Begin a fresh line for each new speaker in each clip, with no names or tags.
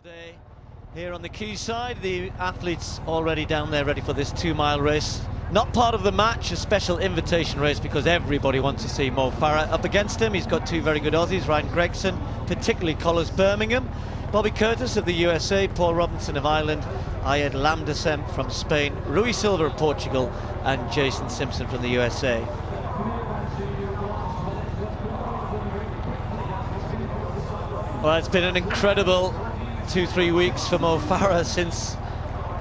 day here on the quayside. The athletes already down there ready for this 2-mile race. Not part of the match, a special invitation race because everybody wants to see Mo Farah. Up against him, he's got two very good Aussies, Ryan Gregson, particularly Collis Birmingham, Bobby Curtis of the USA, Paul Robinson of Ireland, Ayed Lamdesem from Spain, Rui Silva of Portugal, and Jason Simpson from the USA. Well, it's been an incredible 2-3 weeks for Mo Farah since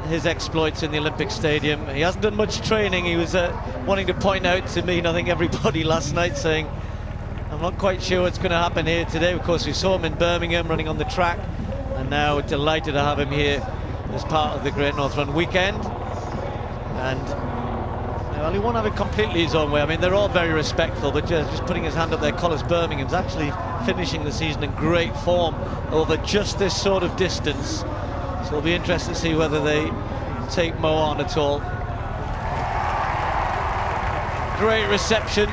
his exploits in the Olympic Stadium. He hasn't done much training. He was wanting to point out to me, and I think everybody last night, saying, I'm not quite sure what's going to happen here today. Of course, we saw him in Birmingham running on the track, and now delighted to have him here as part of the Great North Run weekend. And well, he won't have it completely his own way. I mean, they're all very respectful, but just putting his hand up there, Collis Birmingham's actually finishing the season in great form over just this sort of distance. So it'll be interesting to see whether they take Mo on at all. Great reception.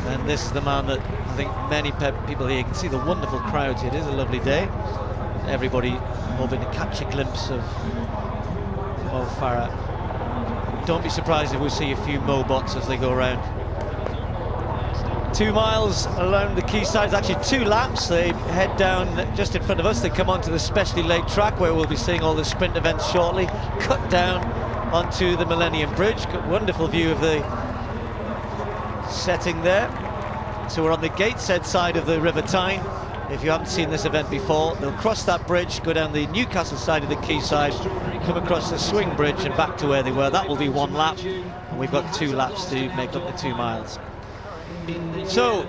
And this is the man that I think many people here, you can see the wonderful crowds here. It is a lovely day. Everybody hoping to catch a glimpse of Mo Farah. Don't be surprised if we see a few Mo bots as they go around. 2 miles along the quayside, actually 2 laps. They head down just in front of us. They come onto the specially laid track where we'll be seeing all the sprint events shortly. Cut down onto the Millennium Bridge. Got wonderful view of the setting there. So we're on the Gateshead side of the River Tyne. If you haven't seen this event before, they'll cross that bridge, go down the Newcastle side of the quayside, come across the Swing Bridge and back to where they were. That will be 1 lap, and we've got 2 laps to make up the 2 miles. So,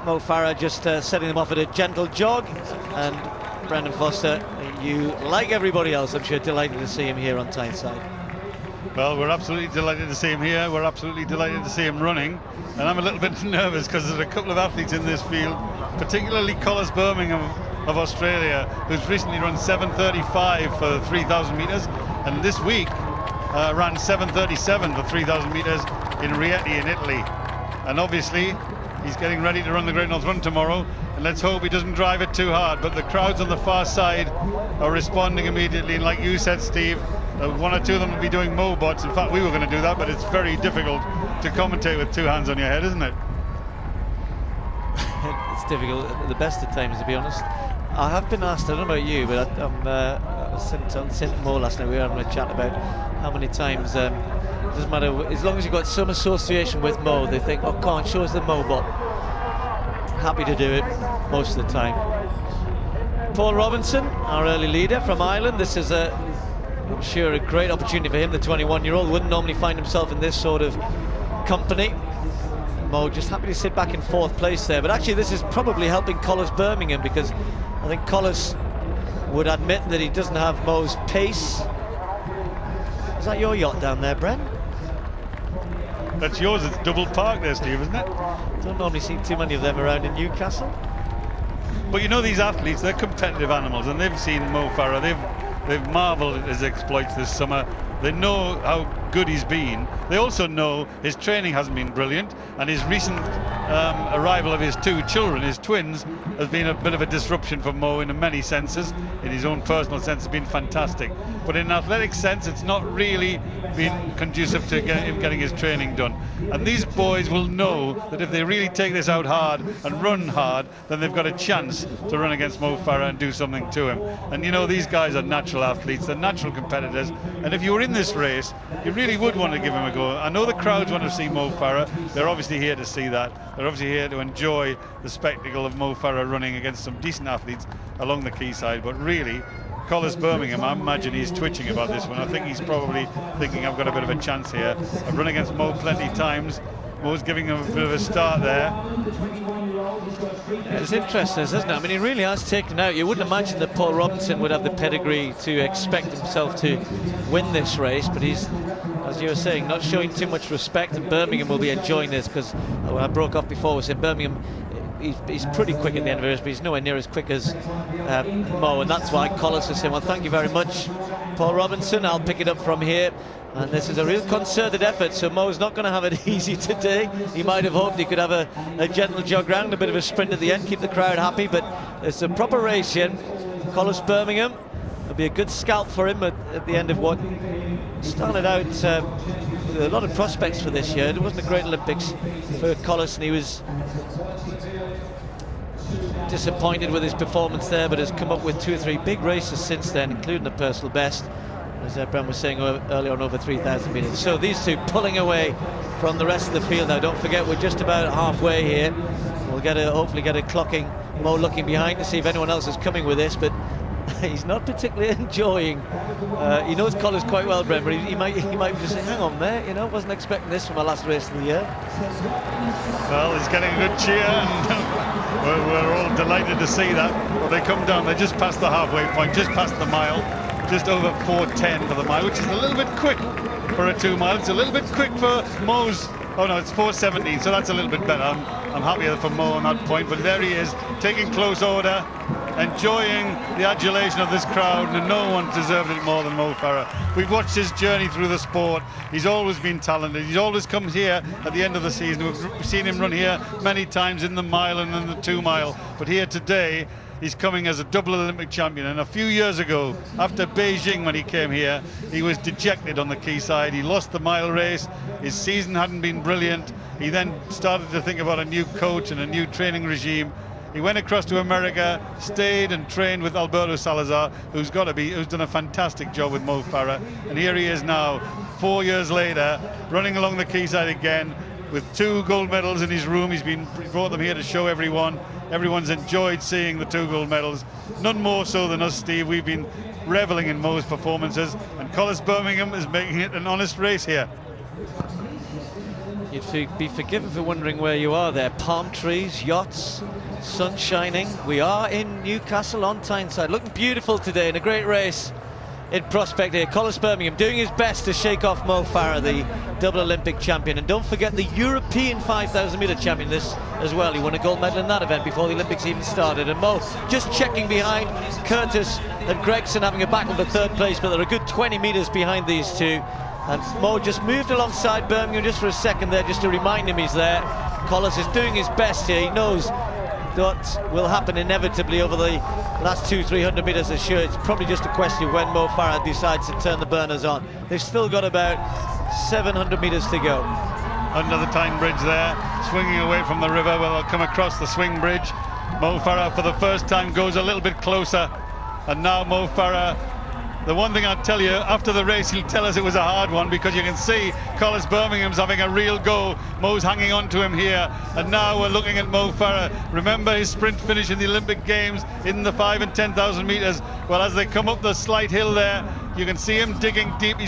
Mo Farah just setting them off at a gentle jog, and Brendan Foster, you, like everybody else, I'm sure, delighted to see him here on Tyneside.
Well, we're absolutely delighted to see him here. We're absolutely delighted to see him running. And I'm a little bit nervous because there's a couple of athletes in this field, particularly Collis Birmingham of Australia, who's recently run 7:35 for 3,000 metres. And this week ran 7:37 for 3,000 metres in Rieti in Italy. And obviously, he's getting ready to run the Great North Run tomorrow. And let's hope he doesn't drive it too hard. But the crowds on the far side are responding immediately. And like you said, Steve, 1 or 2 of them will be doing Mo bots. In fact, we were going to do that, but it's very difficult to commentate with 2 hands on your head, isn't it?
It's difficult at the best of times, to be honest. I have been asked, I don't know about you, but I was on St. Mo last night. We were having a chat about how many times, it doesn't matter, as long as you've got some association with Mo, they think, oh, come on, show us the Mo bot. Happy to do it most of the time. Paul Robinson, our early leader from Ireland. This is I'm sure a great opportunity for him. The 21-year-old wouldn't normally find himself in this sort of company. Mo just happy to sit back in 4th place there, but actually this is probably helping Collis Birmingham, because I think Collis would admit that he doesn't have Mo's pace. Is that your yacht down there, Bren?
That's yours. It's double parked there, Steve, isn't it?
Don't normally see too many of them around in Newcastle.
But you know, these athletes, they're competitive animals, and they've seen Mo Farah. They've marvelled at his exploits this summer. They know how good he's been. They also know his training hasn't been brilliant, and his recent arrival of his 2 children, his twins, has been a bit of a disruption for Mo in many senses. In his own personal sense, it's been fantastic. But in an athletic sense, it's not really been conducive to him getting his training done. And these boys will know that if they really take this out hard and run hard, then they've got a chance to run against Mo Farah and do something to him. And you know, these guys are natural athletes, they're natural competitors, and if you were in this race, you really would want to give him a go. I know the crowds want to see Mo Farah. They're obviously here to see that. They're obviously here to enjoy the spectacle of Mo Farah running against some decent athletes along the quayside. But really, Collis Birmingham, I imagine he's twitching about this one. I think he's probably thinking, I've got a bit of a chance here. I've run against Mo plenty of times. Mo's giving him a bit of a start there.
Yeah, it's interesting, isn't it? I mean, he really has taken out. You wouldn't imagine that Paul Robinson would have the pedigree to expect himself to win this race, but he's, as you were saying, not showing too much respect, and Birmingham will be enjoying this, because when I broke off before, we said Birmingham, he's pretty quick at the end of the race, but he's nowhere near as quick as Mo, and that's why Collis is saying, well, thank you very much. Paul Robinson. I'll pick it up from here. And this is a real concerted effort, so Mo's not going to have it easy today. He might have hoped he could have a gentle jog round, a bit of a sprint at the end, keep the crowd happy, but it's a proper race here. Collis Birmingham, it'll be a good scalp for him at the end of what started out with a lot of prospects for this year. It wasn't a great Olympics for Collis, and he was disappointed with his performance there, but has come up with 2 or 3 big races since then, including a personal best. As Bram was saying earlier on, over 3,000 metres. So these two pulling away from the rest of the field now. Don't forget, we're just about halfway here. We'll hopefully get a clocking. Mo looking behind to see if anyone else is coming with this, but he's not particularly enjoying. He knows Collis quite well, Bram, but he might just say, hang on there, you know, wasn't expecting this from my last race of the year.
Well, he's getting a good cheer, and we're all delighted to see that. Well, they come down, they're just past the halfway point, just past the mile. Just over 4:10 for the mile, which is a little bit quick for a 2 mile. It's a little bit quick for Mo's. Oh no, it's 4:17, so that's a little bit better. I'm happier for Mo on that point, but there he is, taking close order, enjoying the adulation of this crowd, and no one deserved it more than Mo Farah. We've watched his journey through the sport. He's always been talented. He's always come here at the end of the season. We've seen him run here many times in the mile and in the 2 mile, but here today, he's coming as a double Olympic champion. And a few years ago, after Beijing, when he came here, he was dejected on the quayside. He lost the mile race. His season hadn't been brilliant. He then started to think about a new coach and a new training regime. He went across to America, stayed and trained with Alberto Salazar, who's done a fantastic job with Mo Farah. And here he is now, 4 years later, running along the quayside again with 2 gold medals in his room. He brought them here to show everyone. Everyone's enjoyed seeing the 2 gold medals, none more so than us, Steve. We've been reveling in Mo's performances, and Collis Birmingham is making it an honest race here.
You'd be forgiven for wondering where you are there. Palm trees, yachts, sun shining. We are in Newcastle on Tyneside. Looking beautiful today in a great race in prospect here. Collis Birmingham doing his best to shake off Mo Farah, the double Olympic champion. And don't forget the European 5,000 metre champion this as well. He won a gold medal in that event before the Olympics even started. And Mo just checking behind Curtis and Gregson, having a battle for 3rd place, but they're a good 20 metres behind these two. And Mo just moved alongside Birmingham just for a second there, just to remind him he's there. Collis is doing his best here. He knows what will happen inevitably over the last 200-300 metres are sure. It's probably just a question of when Mo Farah decides to turn the burners on. They've still got about 700 metres to go.
Under the Tyne Bridge there, swinging away from the river. Well, they'll come across the swing bridge. Mo Farah for the first time goes a little bit closer, and now Mo Farah, the one thing I'd tell you, after the race he'll tell us it was a hard one, because you can see Collis Birmingham's having a real go. Mo's hanging on to him here, and now we're looking at Mo Farah. Remember his sprint finish in the Olympic Games in the 5 and 10,000 metres. Well, as they come up the slight hill there, you can see him digging deep.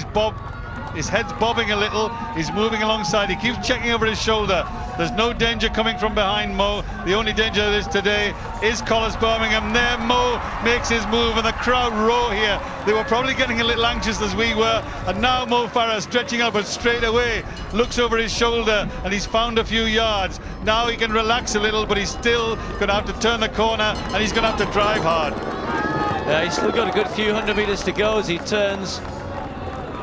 His head's bobbing a little. He's moving alongside. He keeps checking over his shoulder. There's no danger coming from behind Mo. The only danger there is today is Collis Birmingham. There Mo makes his move, and the crowd roar here. They were probably getting a little anxious as we were, and now Mo Farah stretching up, but straight away looks over his shoulder, and he's found a few yards. Now he can relax a little, but he's still going to have to turn the corner, and he's going to have to drive hard.
Yeah, he's still got a good few hundred metres to go as he turns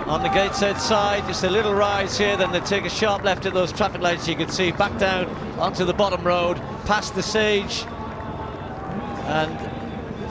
on the Gateshead side. Just a little rise here, then they take a sharp left at those traffic lights you can see, back down onto the bottom road, past the Sage, and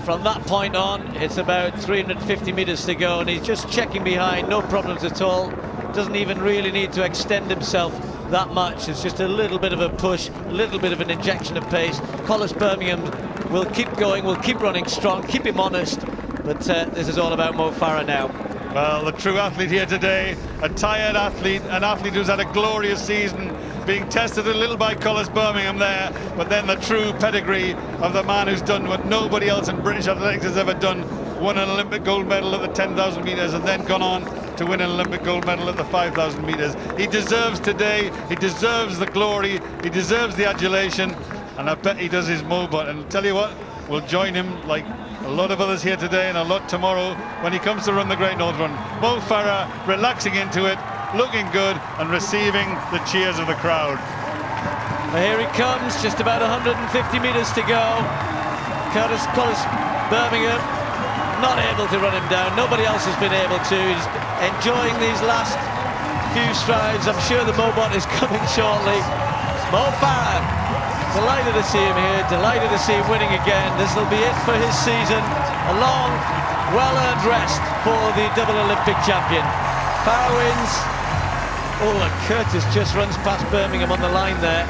from that point on it's about 350 metres to go, and he's just checking behind, no problems at all. Doesn't even really need to extend himself that much. It's just a little bit of a push, a little bit of an injection of pace. Collis Birmingham will keep going, will keep running strong, keep him honest, but this is all about Mo Farah now.
Well, the true athlete here today, a tired athlete, an athlete who's had a glorious season, being tested a little by Collis Birmingham there, but then the true pedigree of the man who's done what nobody else in British athletics has ever done, won an Olympic gold medal at the 10,000 metres and then gone on to win an Olympic gold medal at the 5,000 metres. He deserves today, he deserves the glory, he deserves the adulation, and I bet he does his Mo-Bot. And I'll tell you what, we'll join him like a lot of others here today and a lot tomorrow when he comes to run the Great North Run. Mo Farah relaxing into it, looking good and receiving the cheers of the crowd.
Well, here he comes, just about 150 metres to go. Collis Birmingham not able to run him down. Nobody else has been able to. He's enjoying these last few strides. I'm sure the Mobot is coming shortly. Mo Farah, delighted to see him here, delighted to see him winning again. This will be it for his season. A long, well-earned rest for the double Olympic champion. Farah wins. Oh, and Curtis just runs past Birmingham on the line there.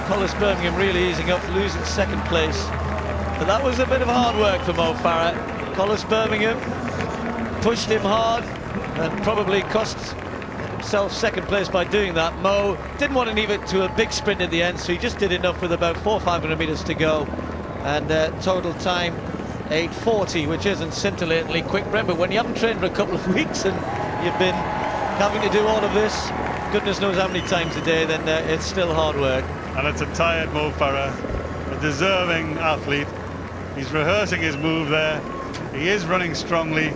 Collis Birmingham really easing up, losing second place. But that was a bit of hard work for Mo Farah. Collis Birmingham pushed him hard and probably cost himself second place by doing that. Mo didn't want to leave it to a big sprint at the end, so he just did enough with about 400 or 500 metres to go. And total time 8:40, which isn't scintillatingly quick. Remember, when you haven't trained for a couple of weeks and you've been having to do all of this, goodness knows how many times a day, then it's still hard work.
And it's a tired Mo Farah, a deserving athlete. He's rehearsing his move there. He is running strongly.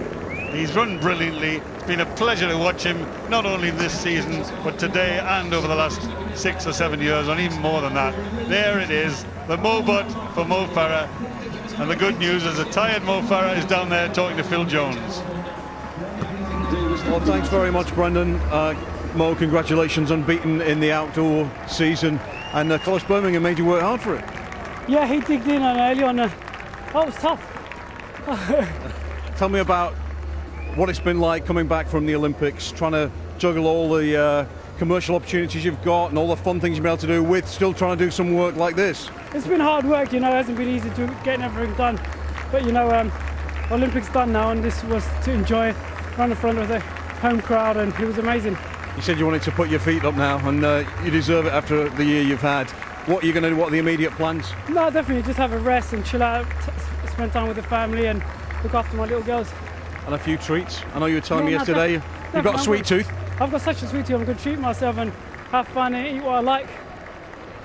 He's run brilliantly. It's been a pleasure to watch him, not only this season, but today and over the last 6 or 7 years, and even more than that. There it is, the Mobot for Mo Farah. And the good news is a tired Mo Farah is down there talking to Phil Jones.
Well, thanks very much, Brendan. Mo, congratulations on beating in the outdoor season. And Collis Birmingham made you work hard for it.
Yeah, he digged in early on. That was tough.
Tell me about what it's been like coming back from the Olympics, trying to juggle all the commercial opportunities you've got and all the fun things you've been able to do with still trying to do some work like this.
It's been hard work, you know. It hasn't been easy to getting everything done. But, you know, Olympics done now, and this was to enjoy, run in front of the home crowd, and it was amazing.
You said you wanted to put your feet up now, and you deserve it after the year you've had. What are you going to do? What are the immediate plans?
No, definitely just have a rest and chill out, spend time with the family and look after my little girls.
And a few treats. I know you were telling me
No,
yesterday you've got a sweet tooth.
I've got such a sweet tooth. I'm going to treat myself and have fun and eat what I like.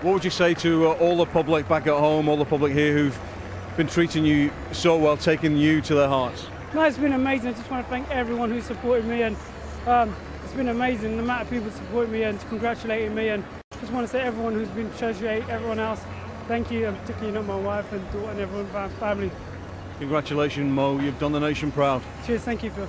What would you say to all the public back at home, all the public here who've been treating you so well, taking you to their hearts?
No, it's been amazing. I just want to thank everyone who supported me, and it's been amazing. The amount of people supporting me and congratulating me, and just want to say everyone who's been treasuring everyone else, thank you, and particularly not my wife and daughter and everyone, family.
Congratulations, Mo. You've done the nation proud.
Cheers, thank you, Phil.